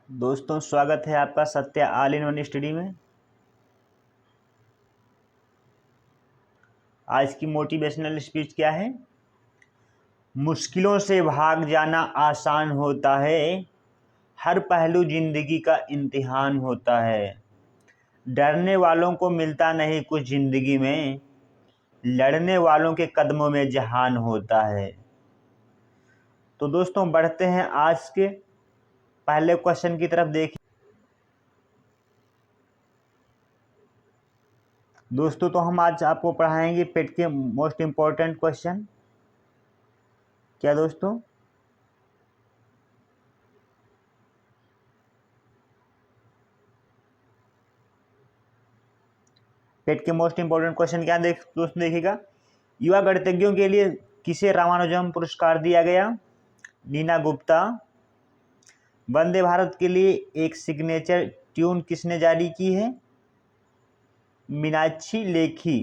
दोस्तों स्वागत है आपका Satya all in one study में। आज की मोटिवेशनल स्पीच क्या है? मुश्किलों से भाग जाना आसान होता है, हर पहलू जिंदगी का इम्तिहान होता है। डरने वालों को मिलता नहीं कुछ जिंदगी में, लड़ने वालों के कदमों में जहान होता है। तो दोस्तों बढ़ते हैं आज के पहले क्वेश्चन की तरफ। देखिए दोस्तों, तो हम आज आपको पढ़ाएंगे पेट के मोस्ट इम्पोर्टेंट क्वेश्चन। क्या दोस्तों? पेट के मोस्ट इंपोर्टेंट क्वेश्चन क्या दोस्तों देखिएगा। युवा गणितज्ञों के लिए किसे रामानुजम पुरस्कार दिया गया? नीना गुप्ता। वंदे भारत के लिए एक सिग्नेचर ट्यून किसने जारी की है? मीनाक्षी लेखी।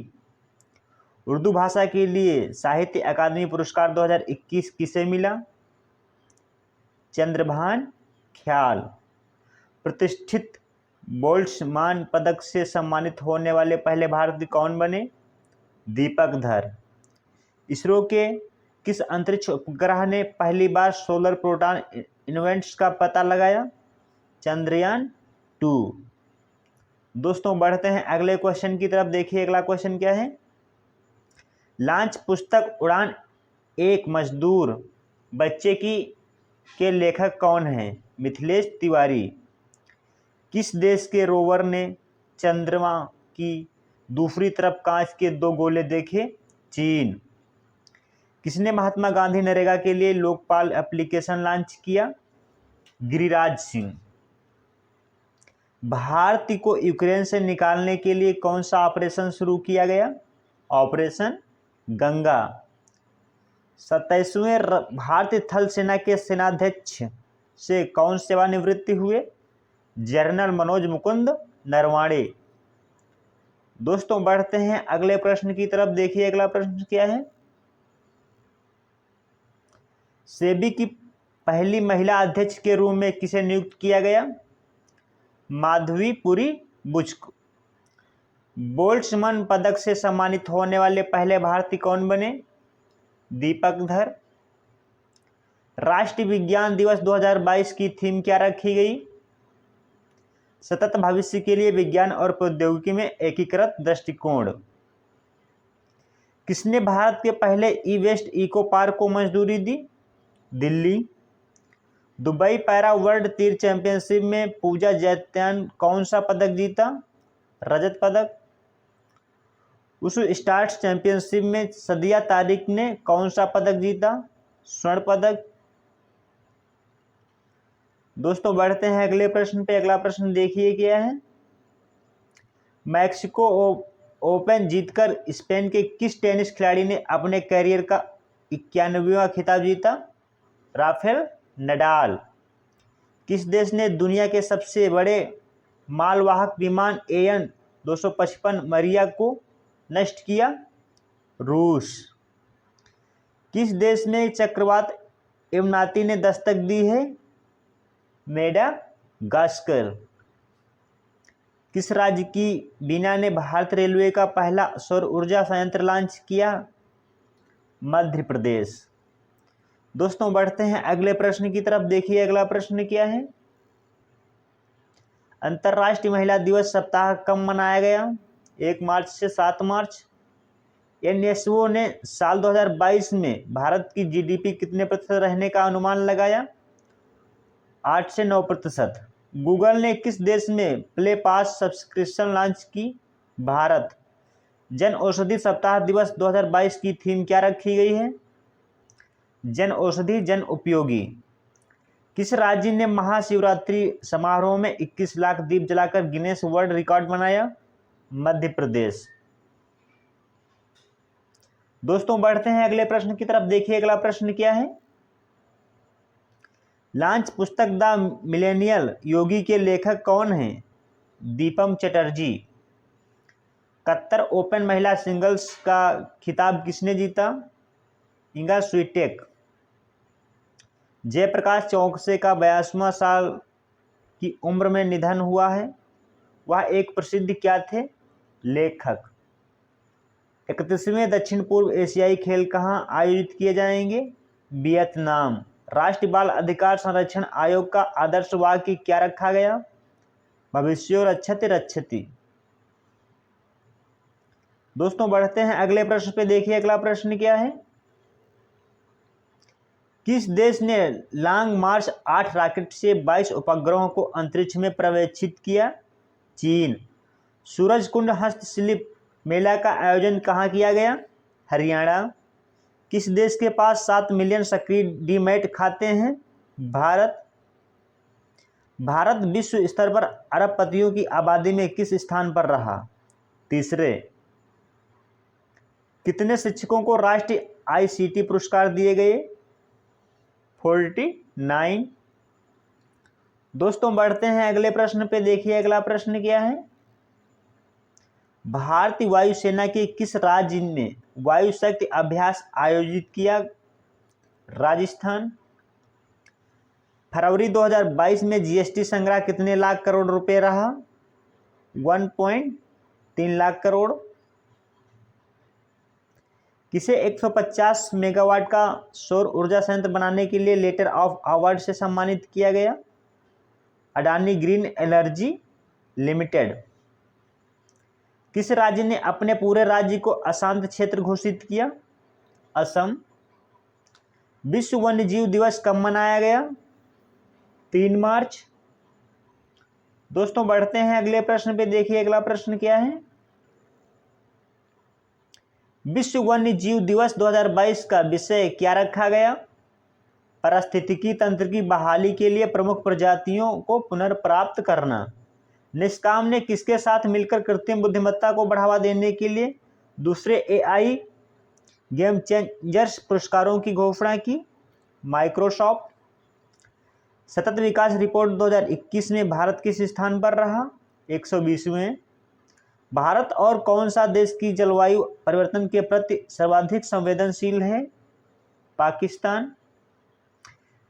उर्दू भाषा के लिए साहित्य अकादमी पुरस्कार 2021 किसे मिला? चंद्रभान ख्याल। प्रतिष्ठित बोल्ट्जमान पदक से सम्मानित होने वाले पहले भारतीय कौन बने? दीपक धर। इसरो के किस अंतरिक्ष उपग्रह ने पहली बार सोलर प्रोटॉन इवेंट्स का पता लगाया? चंद्रयान 2। दोस्तों बढ़ते हैं अगले क्वेश्चन की तरफ। देखिए अगला क्वेश्चन क्या है। लॉन्च पुस्तक उड़ान एक मजदूर बच्चे की के लेखक कौन हैं? मिथिलेश तिवारी। किस देश के रोवर ने चंद्रमा की दूसरी तरफ कांच के 2 गोले देखे? चीन। किसने महात्मा गांधी नरेगा के लिए लोकपाल एप्लीकेशन लॉन्च किया? गिरिराज सिंह। भारत को यूक्रेन से निकालने के लिए कौन सा ऑपरेशन शुरू किया गया? ऑपरेशन गंगा। 27वें भारतीय थल सेना के सेनाध्यक्ष से कौन सेवानिवृत्ति हुए? जनरल मनोज मुकुंद नरवाणे। दोस्तों बढ़ते हैं अगले प्रश्न की तरफ। देखिए अगला प्रश्न क्या है। सेबी की पहली महिला अध्यक्ष के रूप में किसे नियुक्त किया गया? माधवीपुरी बुच्क। बोल्ट्जमान पदक से सम्मानित होने वाले पहले भारतीय कौन बने? दीपक धर। राष्ट्रीय विज्ञान दिवस 2022 की थीम क्या रखी गई? सतत भविष्य के लिए विज्ञान और प्रौद्योगिकी में एकीकृत दृष्टिकोण। किसने भारत के पहले ई वेस्ट इको पार्क को मंजूरी दी? दिल्ली। दुबई पैरा वर्ल्ड तीर चैंपियनशिप में पूजा जैत्यान कौन सा पदक जीता? रजत पदक। उस स्टार्स चैंपियनशिप में सदिया तारिक ने कौन सा पदक जीता? स्वर्ण पदक। दोस्तों बढ़ते हैं अगले प्रश्न पे। अगला प्रश्न देखिए क्या है। मैक्सिको ओपन जीतकर स्पेन के किस टेनिस खिलाड़ी ने अपने करियर का 91वां खिताब जीता? Rafael Nadal. किस देश ने दुनिया के सबसे बड़े मालवाहक विमान AN 255 मरिया को नष्ट किया? रूस। किस देश में चक्रवात इमनाती ने दस्तक दी है? मेडागास्कर। किस राज्य की बीना ने भारत रेलवे का पहला सौर ऊर्जा संयंत्र लॉन्च किया? मध्य प्रदेश। दोस्तों बढ़ते हैं अगले प्रश्न की तरफ। देखिए अगला प्रश्न क्या है। अंतर्राष्ट्रीय महिला दिवस सप्ताह कब मनाया गया? 1 मार्च से 7 मार्च। NSO ने साल 2022 में भारत की GDP कितने प्रतिशत रहने का अनुमान लगाया? 8 से 9%। गूगल ने किस देश में प्ले पास सब्सक्रिप्शन लॉन्च की? भारत। जन औषधि सप्ताह दिवस 2022 की थीम क्या रखी गई है? जन औषधि जन उपयोगी। किस राज्य ने महाशिवरात्रि समारोह में 21 लाख दीप जलाकर गिनेस वर्ल्ड रिकॉर्ड बनाया? मध्य प्रदेश। दोस्तों बढ़ते हैं अगले प्रश्न की तरफ। देखिए अगला प्रश्न क्या है। लॉन्च पुस्तक द मिलेनियल योगी के लेखक कौन हैं? दीपम चटर्जी। कतर ओपन महिला सिंगल्स का खिताब किसने जीता? इंगा स्वीटेक। जयप्रकाश चौकसे का 82वां साल की उम्र में निधन हुआ है? वह एक प्रसिद्ध क्या थे? लेखक। 31वें दक्षिण पूर्व एशियाई खेल कहाँ आयोजित किए जाएंगे? वियतनाम। राष्ट्रीय बाल अधिकार संरक्षण आयोग का आदर्श वाक्य क्या रखा गया? भविष्यो रक्षति रक्षति। दोस्तों बढ़ते हैं अगले प्रश्न पे। देखिए अगला प्रश्न क्या है। किस देश ने लॉन्ग मार्च 8 रॉकेट से 22 उपग्रहों को अंतरिक्ष में प्रवेशित किया? चीन। सूरजकुंड हस्तशिल्प मेला का आयोजन कहाँ किया गया? हरियाणा। किस देश के पास 7 मिलियन सक्रिय डीमैट खाते हैं? भारत। भारत विश्व स्तर पर अरबपतियों की आबादी में किस स्थान पर रहा? तीसरे। कितने शिक्षकों को राष्ट्रीय ICT पुरस्कार दिए गए? 49। दोस्तों बढ़ते हैं अगले प्रश्न पे। देखिए अगला प्रश्न क्या है। भारतीय वायुसेना के किस राज्य ने वायु शक्ति अभ्यास आयोजित किया? राजस्थान। फरवरी 2022 में GST संग्रह कितने लाख करोड़ रुपए रहा? 1.3 लाख करोड़। किसे 150 मेगावाट का सौर ऊर्जा संयंत्र बनाने के लिए लेटर ऑफ अवार्ड से सम्मानित किया गया? Adani green energy limited. किस राज्य ने अपने पूरे राज्य को अशांत क्षेत्र घोषित किया? असम। विश्व वन्यजीव दिवस कब मनाया गया? 3 मार्च। दोस्तों बढ़ते हैं अगले प्रश्न पे। देखिए अगला प्रश्न क्या है। विश्व वन्यजीव दिवस 2022 का विषय क्या रखा गया? पारिस्थितिकी तंत्र की बहाली के लिए प्रमुख प्रजातियों को पुनर्प्राप्त करना। निष्काम ने किसके साथ मिलकर कृत्रिम बुद्धिमत्ता को बढ़ावा देने के लिए दूसरे AI गेम चेंजर्स पुरस्कारों की घोषणा की? माइक्रोसॉफ्ट। सतत विकास रिपोर्ट 2021 में भारत किस स्थान पर रहा? 120वें। भारत और कौन सा देश की जलवायु परिवर्तन के प्रति सर्वाधिक संवेदनशील है? पाकिस्तान।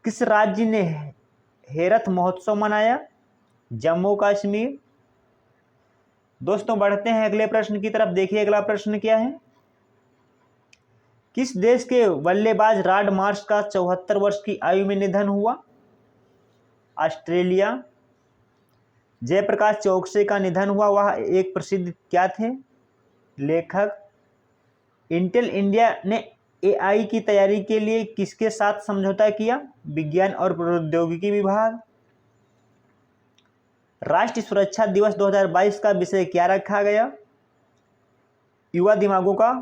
किस राज्य ने हेरत महोत्सव मनाया? जम्मू कश्मीर। दोस्तों बढ़ते हैं अगले प्रश्न की तरफ। देखिए अगला प्रश्न क्या है। किस देश के बल्लेबाज रॉड मार्श का 74 वर्ष की आयु में निधन हुआ? ऑस्ट्रेलिया। जयप्रकाश चौकसे का निधन हुआ। वह एक प्रसिद्ध क्या थे? लेखक। इंटेल इंडिया ने AI की तैयारी के लिए किसके साथ समझौता किया? विज्ञान और प्रौद्योगिकी विभाग। राष्ट्रीय सुरक्षा दिवस 2022 का विषय क्या रखा गया? युवा दिमागों का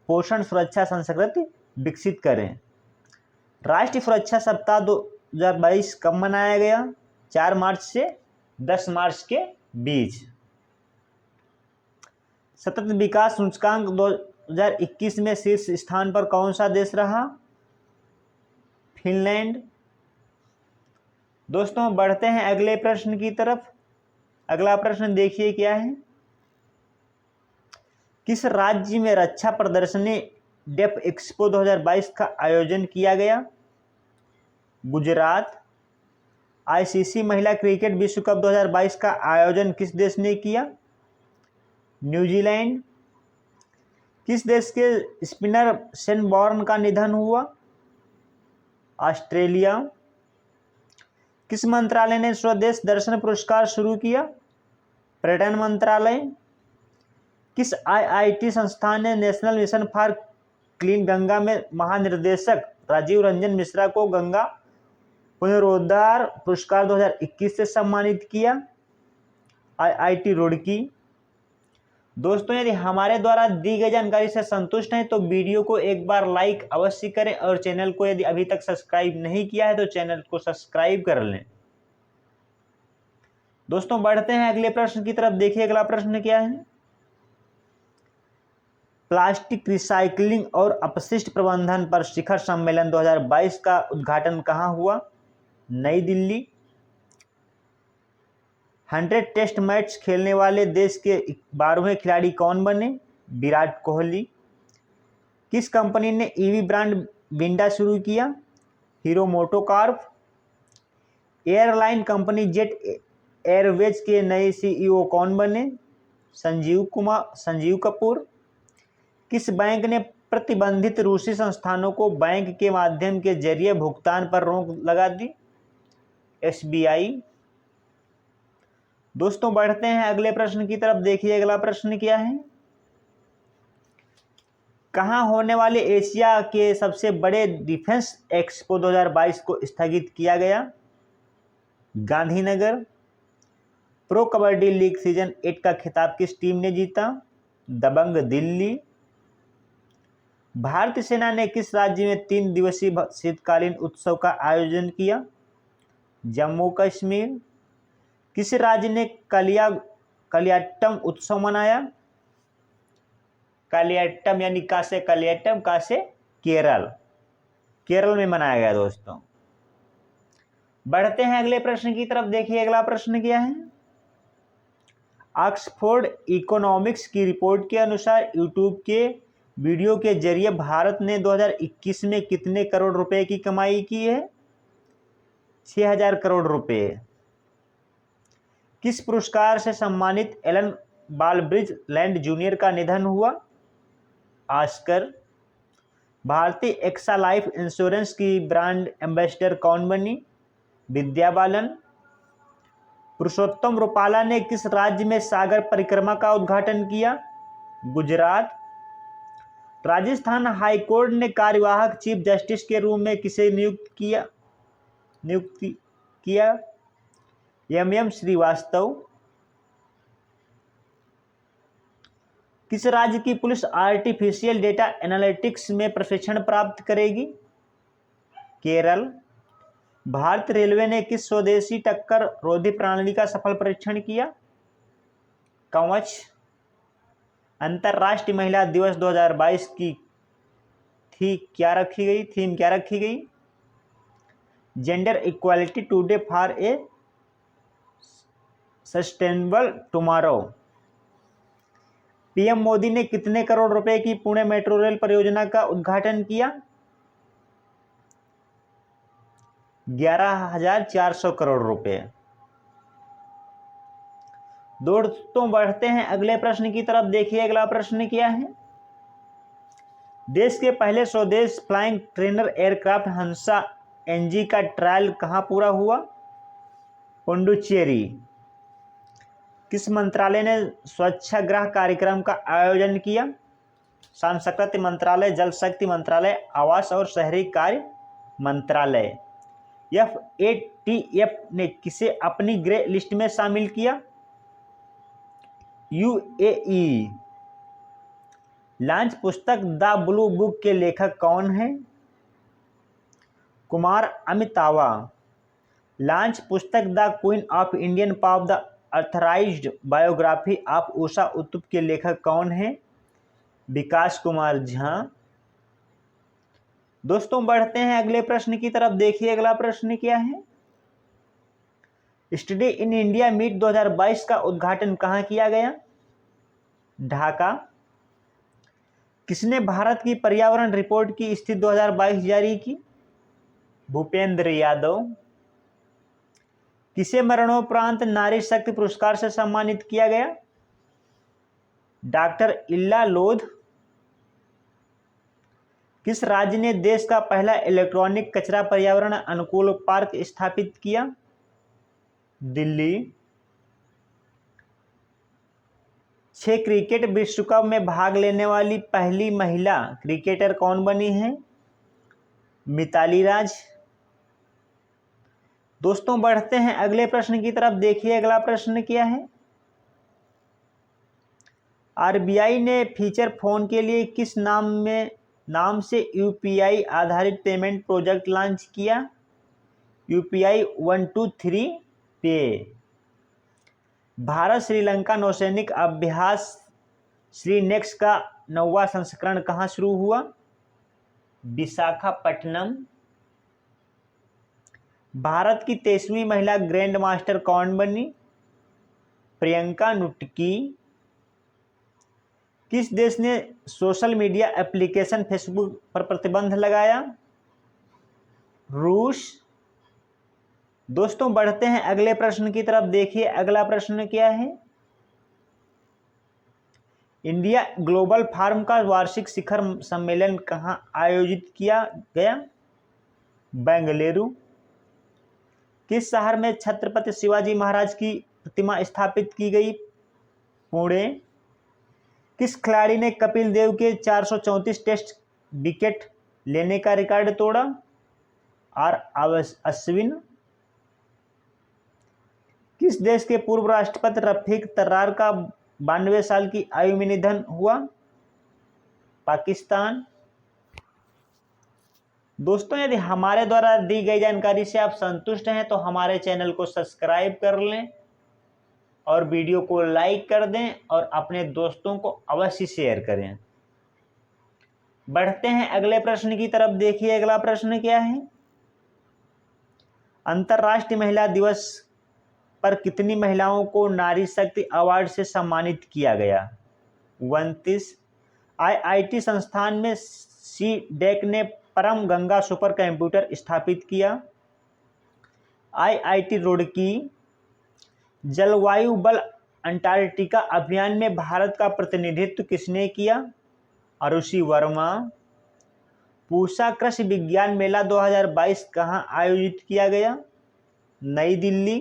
पोषण सुरक्षा संस्कृति विकसित करें। राष्ट्रीय सुरक्षा सप्ताह 2022 कब मनाया गया? 4 मार्च से 10 मार्च के बीच। सतत विकास सूचकांक 2021 में शीर्ष स्थान पर कौन सा देश रहा? फिनलैंड। दोस्तों बढ़ते हैं अगले प्रश्न की तरफ। अगला प्रश्न देखिए क्या है। किस राज्य में रक्षा प्रदर्शनी डेफ एक्सपो 2022 का आयोजन किया गया? गुजरात। ICC महिला क्रिकेट विश्व कप 2022 का आयोजन किस देश ने किया? न्यूजीलैंड। किस देश के स्पिनर शेन वॉर्न का निधन हुआ? ऑस्ट्रेलिया। किस मंत्रालय ने स्वदेश दर्शन पुरस्कार शुरू किया? पर्यटन मंत्रालय। किस IIT संस्थान ने national mission for clean Ganga में महानिर्देशक राजीव रंजन मिश्रा को गंगा पुनरुद्धार पुरस्कार 2021 से सम्मानित किया? IIT रुड़की। दोस्तों यदि हमारे द्वारा दी गई जानकारी से संतुष्ट हैं तो वीडियो को एक बार लाइक अवश्य करें और चैनल को यदि अभी तक सब्सक्राइब नहीं किया है तो चैनल को सब्सक्राइब कर लें। दोस्तों बढ़ते हैं अगले प्रश्न की तरफ। देखिए अगला प्रश्न क्या है। प्लास्टिक रिसाइकलिंग और अपशिष्ट प्रबंधन पर शिखर सम्मेलन 2022 का उद्घाटन कहाँ हुआ? नई दिल्ली। 100 टेस्ट मैच खेलने वाले देश के 12वें खिलाड़ी कौन बने? विराट कोहली। किस कंपनी ने EV ब्रांड विंडा शुरू किया? Hero MotoCorp. Airline company jet Airways के नए CEO कौन बने? संजीव कपूर। किस बैंक ने प्रतिबंधित रूसी संस्थानों को बैंक के माध्यम के जरिए भुगतान पर रोक लगा दी? SBI। दोस्तों बढ़ते हैं अगले प्रश्न की तरफ। देखिए अगला प्रश्न क्या है। कहाँ होने वाले एशिया के सबसे बड़े डिफेंस एक्सपो 2022 को स्थगित किया गया? Gandhinagar. Pro kabaddi league season 8 का खिताब किस टीम ने जीता? दबंग दिल्ली। भारतीय सेना ने किस राज्य में 3 दिवसीय शीतकालीन उत्सव का आयोजन किया? जम्मू कश्मीर। किस राज्य ने कलियाट्टम उत्सव मनाया? कलियाट्टम यानी कासे कलियाट्टम, कासे केरल में मनाया गया। दोस्तों बढ़ते हैं अगले प्रश्न की तरफ। देखिए अगला प्रश्न क्या है। ऑक्सफोर्ड इकोनॉमिक्स की रिपोर्ट के अनुसार यूट्यूब के वीडियो के जरिए भारत ने 2021 में कितने करोड़ रुपए की कमाई की है? 6000 करोड़ रुपए। किस पुरस्कार से सम्मानित एलन बालब्रिज लैंड जूनियर का निधन हुआ? ऑस्कर। भारतीय एक्सा लाइफ इंश्योरेंस की ब्रांड एम्बेसडर कौन बनी? विद्या बालन। पुरुषोत्तम रूपाला ने किस राज्य में सागर परिक्रमा का उद्घाटन किया? गुजरात। राजस्थान हाईकोर्ट ने कार्यवाहक चीफ जस्टिस के रूप में किसे नियुक्त किया? MM श्रीवास्तव। किस राज्य की पुलिस आर्टिफिशियल डेटा एनालिटिक्स में प्रशिक्षण प्राप्त करेगी? केरल। भारतीय रेलवे ने किस स्वदेशी टक्कर रोधी प्रणाली का सफल परीक्षण किया? कवच। अंतर्राष्ट्रीय महिला दिवस 2022 की थीम क्या रखी गई? Gender equality today for a sustainable tomorrow. PM Modi ने कितने करोड़ रुपए की पुणे मेट्रो रेल परियोजना का उद्घाटन किया? 11,400 करोड़ रुपए। दोस्तों बढ़ते हैं अगले प्रश्न की तरफ। देखिए अगला प्रश्न क्या है। देश के पहले स्वदेश फ्लाइंग ट्रेनर एयरक्राफ्ट हंसा NG का ट्रायल कहां पूरा हुआ? पुडुचेरी। किस मंत्रालय ने स्वच्छाग्रह कार्यक्रम का आयोजन किया? संस्कृति मंत्रालय, जल शक्ति मंत्रालय, आवास और शहरी कार्य मंत्रालय। FATF ने किसे अपनी ग्रे लिस्ट में शामिल किया? UAE। लॉन्च पुस्तक द ब्लू बुक के लेखक कौन हैं? कुमार अमितावा। लॉन्च पुस्तक the queen of Indian pop the authorised biography of Usha Uttup के लेखक कौन हैं? विकास कुमार झा। दोस्तों बढ़ते हैं अगले प्रश्न की तरफ। देखिए अगला प्रश्न क्या है। स्टडी इन इंडिया मीट 2022 का उद्घाटन कहां किया गया? ढाका। किसने भारत की पर्यावरण रिपोर्ट की स्थिति 2022 जारी की? भूपेंद्र यादव। किसे मरणोपरांत नारी शक्ति पुरस्कार से सम्मानित किया गया? डॉक्टर इल्ला लोध। किस राज्य ने देश का पहला इलेक्ट्रॉनिक कचरा पर्यावरण अनुकूल पार्क स्थापित किया? दिल्ली। 6 क्रिकेट विश्व कप में भाग लेने वाली पहली महिला क्रिकेटर कौन बनी है? मिताली राज। दोस्तों बढ़ते हैं अगले प्रश्न की तरफ। देखिए अगला प्रश्न क्या है। RBI ने फीचर फोन के लिए किस नाम से UPI आधारित पेमेंट प्रोजेक्ट लॉन्च किया? UPI 123 पे। भारत श्रीलंका नौसैनिक अभ्यास श्रीनेक्स का 9वां संस्करण कहां शुरू हुआ? विशाखापट्टनम। भारत की 23वीं महिला ग्रैंड मास्टर कौन बनी? प्रियंका नुटकी। किस देश ने सोशल मीडिया एप्लीकेशन फेसबुक पर प्रतिबंध लगाया? रूस। दोस्तों बढ़ते हैं अगले प्रश्न की तरफ। देखिए अगला प्रश्न क्या है। इंडिया ग्लोबल फार्म का वार्षिक शिखर सम्मेलन कहाँ आयोजित किया गया? बेंगलुरु। किस शहर में छत्रपति शिवाजी महाराज की प्रतिमा स्थापित की गई? पुणे। किस खिलाड़ी ने कपिल देव के 434 टेस्ट विकेट लेने का रिकॉर्ड तोड़ा? आर अश्विन। किस देश के पूर्व राष्ट्रपति रफीक तर्रार का 92 साल की आयु में निधन हुआ? पाकिस्तान। दोस्तों यदि हमारे द्वारा दी गई जानकारी से आप संतुष्ट हैं तो हमारे चैनल को सब्सक्राइब कर लें और वीडियो को लाइक कर दें और अपने दोस्तों को अवश्य शेयर करें। बढ़ते हैं अगले प्रश्न की तरफ। देखिए अगला प्रश्न क्या है। अंतर्राष्ट्रीय महिला दिवस पर कितनी महिलाओं को नारी शक्ति अवार्ड से सम्मानित किया गया? 29। आईआईटी संस्थान में सीडेक ने परम गंगा सुपर कंप्यूटर स्थापित किया। आईआईटी रुड़की। जलवायु बल अंटार्कटिका अभियान में भारत का प्रतिनिधित्व किसने किया? अरुषि वर्मा। पूसा कृषि विज्ञान मेला 2022 कहाँ आयोजित किया गया? नई दिल्ली।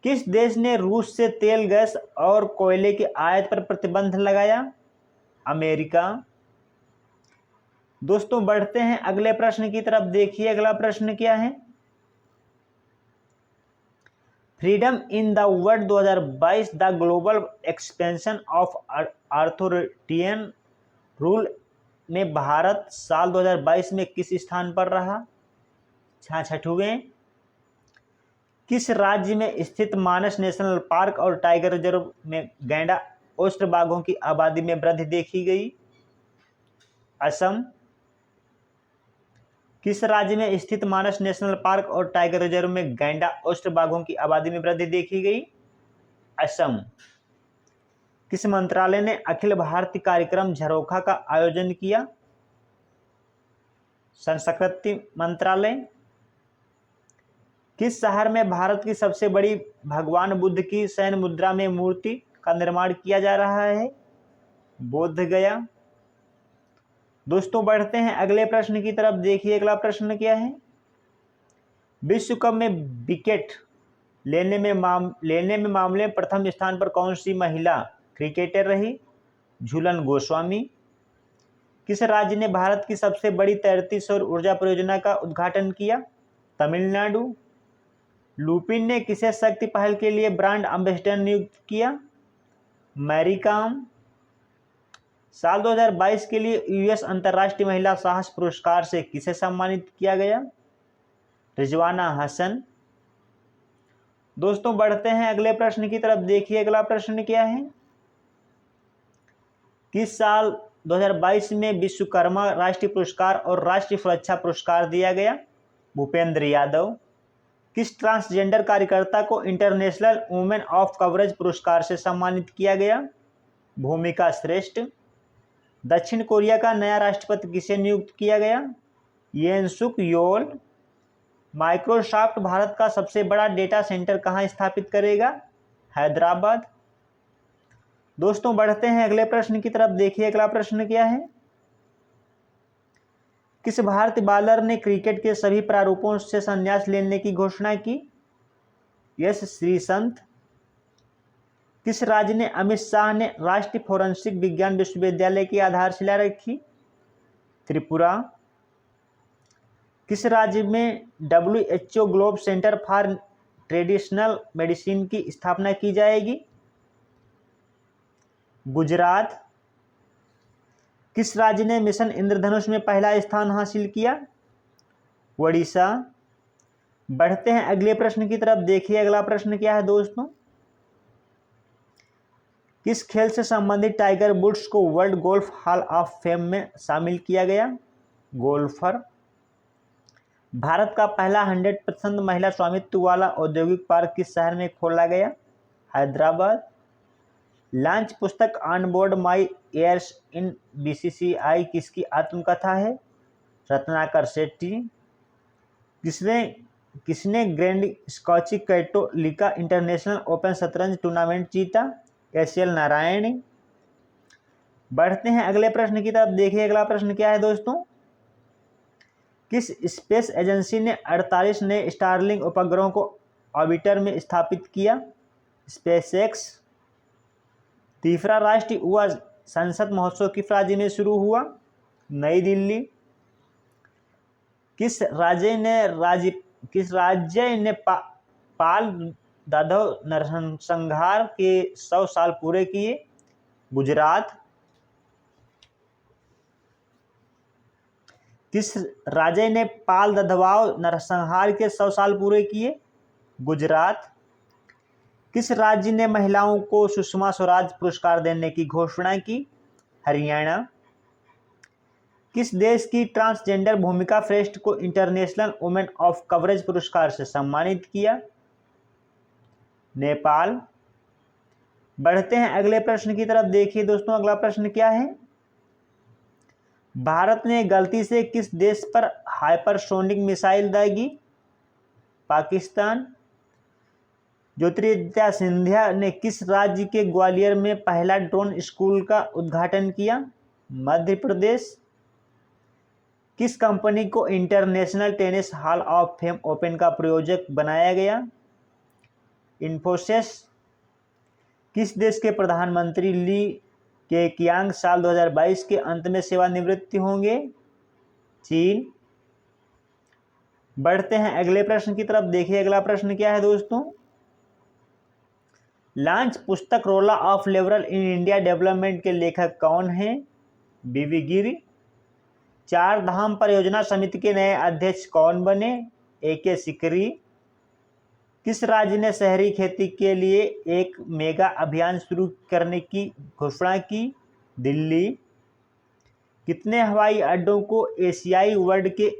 किस देश ने रूस से तेल, गैस और कोयले के आयात पर प्रतिबंध लगाया? अमेरिका। दोस्तों बढ़ते हैं अगले प्रश्न की तरफ। देखिए अगला प्रश्न क्या है। Freedom in the world 2022 the global expansion of authoritarian rule में भारत साल 2022 में किस स्थान पर रहा? 66वें। किस राज्य में स्थित मानस नेशनल पार्क और टाइगर रिजर्व में गैंडा ओस्ट्र बाघों की आबादी में वृद्धि देखी गई? असम। किस राज्य में स्थित मानस नेशनल पार्क और टाइगर रिजर्व में गैंडा ओस्ट्र बाघों की आबादी में वृद्धि देखी गई? असम। किस मंत्रालय ने अखिल भारतीय कार्यक्रम झरोखा का आयोजन किया? संस्कृति मंत्रालय। किस शहर में भारत की सबसे बड़ी भगवान बुद्ध की शयन मुद्रा में मूर्ति का निर्माण किया जा रहा है? बोध गया। दोस्तों बढ़ते हैं अगले प्रश्न की तरफ। देखिए अगला प्रश्न क्या है। विश्व कप में विकेट लेने में मामले में प्रथम स्थान पर कौन सी महिला क्रिकेटर रही? झूलन गोस्वामी। किस राज्य ने भारत की सबसे बड़ी तैरती सौर ऊर्जा परियोजना का उद्घाटन किया? तमिलनाडु। लुपिन ने किसे शक्ति पहल के लिए ब्रांड एम्बेसडर नियुक्त किया? मैरी कॉम। साल 2022 के लिए यूएस अंतर्राष्ट्रीय महिला साहस पुरस्कार से किसे सम्मानित किया गया? रिजवाना हसन। दोस्तों बढ़ते हैं अगले प्रश्न की तरफ। देखिए अगला प्रश्न क्या है। किस साल 2022 में विश्वकर्मा राष्ट्रीय पुरस्कार और राष्ट्रीय सुरक्षा पुरस्कार दिया गया? भूपेंद्र यादव। किस ट्रांसजेंडर कार्यकर्ता को इंटरनेशनल वुमेन ऑफ कवरेज पुरस्कार से सम्मानित किया गया? भूमिका श्रेष्ठ। दक्षिण कोरिया का नया राष्ट्रपति किसे नियुक्त किया गया? येन सुक योल। माइक्रोसॉफ्ट भारत का सबसे बड़ा डेटा सेंटर कहाँ स्थापित करेगा? हैदराबाद। दोस्तों बढ़ते हैं अगले प्रश्न की तरफ। देखिए अगला प्रश्न क्या है। किस भारतीय बॉलर ने क्रिकेट के सभी प्रारूपों से संन्यास लेने की घोषणा की? यश श्रीसंत। किस राज्य ने अमित शाह ने राष्ट्रीय फोरेंसिक विज्ञान विश्वविद्यालय की आधारशिला रखी? त्रिपुरा। किस राज्य में WHO globe centre for traditional medicine की स्थापना की जाएगी? गुजरात। किस राज्य ने मिशन इंद्रधनुष में पहला स्थान हासिल किया? ओडिशा। बढ़ते हैं अगले प्रश्न की तरफ। देखिए अगला प्रश्न क्या है दोस्तों। किस खेल से संबंधित टाइगर वुड्स को world golf hall of fame में शामिल किया गया? गोल्फर। भारत का पहला 100% महिला स्वामित्व वाला औद्योगिक पार्क किस शहर में खोला गया? हैदराबाद। लॉन्च पुस्तक on board my years in BCCI किसकी आत्मकथा है? रत्नाकर शेट्टी। किसने किसने grand Scacchi Cattolica international open शतरंज टूर्नामेंट जीता? एस.एल. नारायण। बढ़ते हैं अगले प्रश्न की तरफ। देखिए अगला प्रश्न क्या है दोस्तों, किस स्पेस एजेंसी ने 48 नए स्टारलिंक उपग्रहों को ऑर्बिटर में स्थापित किया? स्पेसएक्स। तीसरा राष्ट्रीय युवा संसद महोत्सव किस राज्य में शुरू हुआ? नई दिल्ली। किस राज्य ने पाल दाधव नरसंहार के 100 साल पूरे किए? गुजरात। किस राज्य ने पाल दाधव नरसंहार के 100 साल पूरे किए? गुजरात। किस राज्य ने महिलाओं को सुषमा स्वराज पुरस्कार देने की घोषणा की? हरियाणा। किस देश की ट्रांसजेंडर भूमिका श्रेष्ठ को इंटरनेशनल वुमेन ऑफ कवरेज पुरस्कार से सम्मानित किया? नेपाल। बढ़ते हैं अगले प्रश्न की तरफ। देखिए दोस्तों अगला प्रश्न क्या है, भारत ने गलती से किस देश पर हाइपरसोनिक मिसाइल दागी? पाकिस्तान। ज्योतिरादित्य सिंधिया ने किस राज्य के ग्वालियर में पहला ड्रोन स्कूल का उद्घाटन किया? मध्य प्रदेश। किस कंपनी को international tennis hall of fame open का प्रायोजक बनाया गया? इन्फोसिस। किस देश के प्रधानमंत्री ली केकियांग साल 2022 के अंत में सेवानिवृत्ति होंगे? चीन। बढ़ते हैं अगले प्रश्न की तरफ। देखिए अगला प्रश्न क्या है दोस्तों, लॉन्च पुस्तक role of liberal in India development के लेखक कौन हैं? बीवी गिरी। चार धाम परियोजना समिति के नए अध्यक्ष कौन बने? ए.के. सिकरी। किस राज्य ने शहरी खेती के लिए एक मेगा अभियान शुरू करने की घोषणा की? दिल्ली। कितने हवाई अड्डों को एशियाई वर्ल्ड के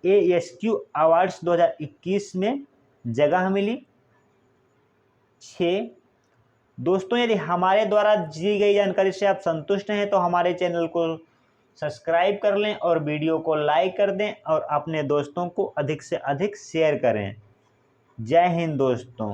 ASQ अवार्ड्स 2021 में जगह मिली? 6। दोस्तों यदि हमारे द्वारा दी गई जानकारी से आप संतुष्ट हैं तो हमारे चैनल को सब्सक्राइब कर लें और वीडियो को लाइक कर दें और अपने दोस्तों को अधिक से अधिक शेयर करें। जय हिंद दोस्तों।